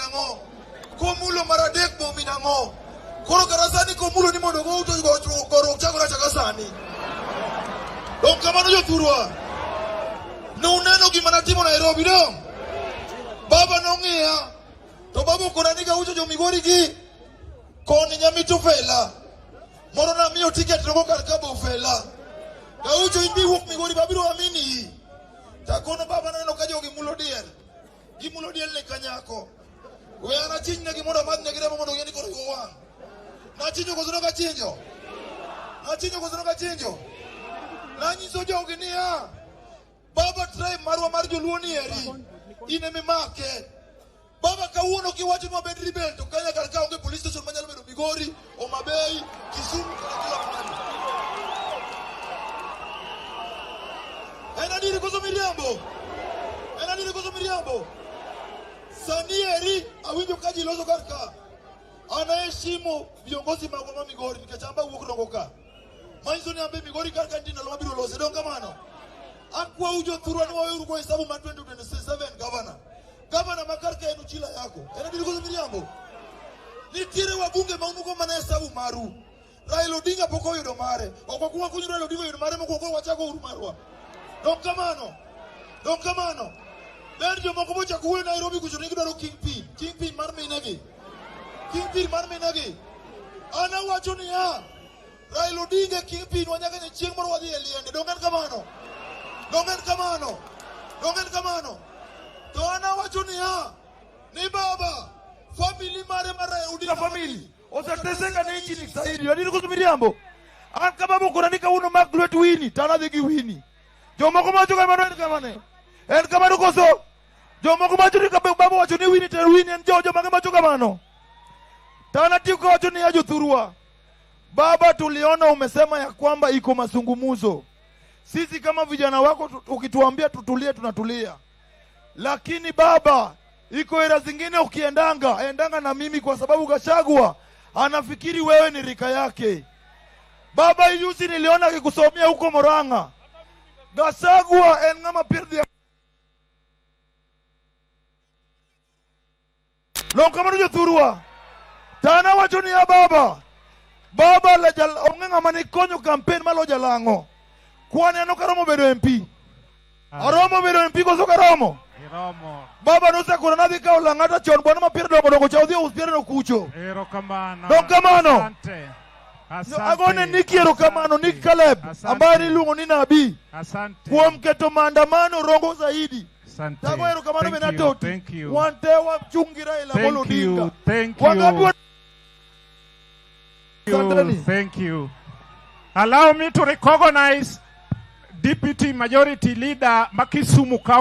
minango. Komulo maradek bo minango. Koro karasani komulo ni mondo go uto goro chako na chakasani. Dong kamano yo turwa. Nuneno gimana timo Nairobi dong. Baba nong'ia. To baba konanika ucho jo Migori gi. Koni nyamito fela. Moro na miyo ticket rogo karkabo fela. Ka ucho indi wuk Migori babiro amini. Takono baba neno kajo gimulo diel. Gimulo diel ne kanyako. We ana chiny ne gimondo madh ne giremo mondo geni koro gowang. Na chinjo kosono ka chinjo. Na chinjo kosono ka chinjo. Na nyiso jogi niya. Baba tribe marwa mar joluo ni eri. Ine me make. Baba kawuono kiwacho ma bedri belto kanya karka onge police station manyalo bedo Migori, Omabei, Kisumu kila mahali. Ena diri koso miriambo. Ena diri koso miriambo. Sani eri awinjo kaji loso karka. Anaheshimu viongozi magoma Migori nikachamba wuok rongo ka. Manyiso ni ambe Migori karka ndina lo mabiro lose don kamano. Akwa ujo thurwa ni wawe urugo hesabu ma 2027 governor. Governor makarka enu chila yako. Ena dili kozo miriambo. Nitire wabunge maunuko mana hesabu maru. Raila Odinga poko yudo mare. Okwakuwa kunyu Raila Odinga yudo mare mkoko wachako urumarwa. Don kamano. Don kamano. Berjo mokobocha kuwe Nairobi kuchunigi daro Kingpin. Kingpin marme inagi. Kingpin marme inagi. Ana wacho ni ya. Raila Odinga Kingpin wanyaka ni chieng moro wadhi eliende. Dongan kamano. Dongan kamano. Dongan kamano. To ana wacho ni ya. Ni baba. Family mare Raila Odinga family. Otateseka na nchi ni saidi. Yadini kusumiriambo. Anka babu kunanika uno magluet wini. Tana dhigi wini. Jomo kumacho kama no enkamane. Enkamane koso. Jomo kumacho ni babu wacho ni wini te wini enjojo magamacho kamano. Tana tiko wacho ni ajo thurua. Baba tuliona umesema ya kwamba iko masungumuzo. Sisi kama vijana wako ukituambia tutulie tunatulia. Lakini baba, iko era zingine endanga na mimi kwa sababu Gachagua anafikiri wewe ni rika yake. Baba yuzi niliona akikusomea huko Murang'a. Gachagua ngama pirdi. Kama ndio thurua. Tana wacho ni ya baba. Baba la ongenga mani konyo campaign malo jalango. Kwani ano karomo bedo MP. Aromo bedo MP ko so karomo. Iromo. Baba no sa korona di ka olangata chon bwana mapiro dongo chaudhi uspiere no kucho. Ero kamano. Don kamano. Asante. Asante. Agone Niki ero kamano Nick Caleb ambaye ni lungo ni nabii. Asante. Kuom keto maandamano rongo zaidi. Asante. Tago ero kamano benatoti. Thank you. Wante wa mchungira ila bolo dinga. Thank you. Thank you. Allow me to recognize Deputy Majority Leader Makisumu County.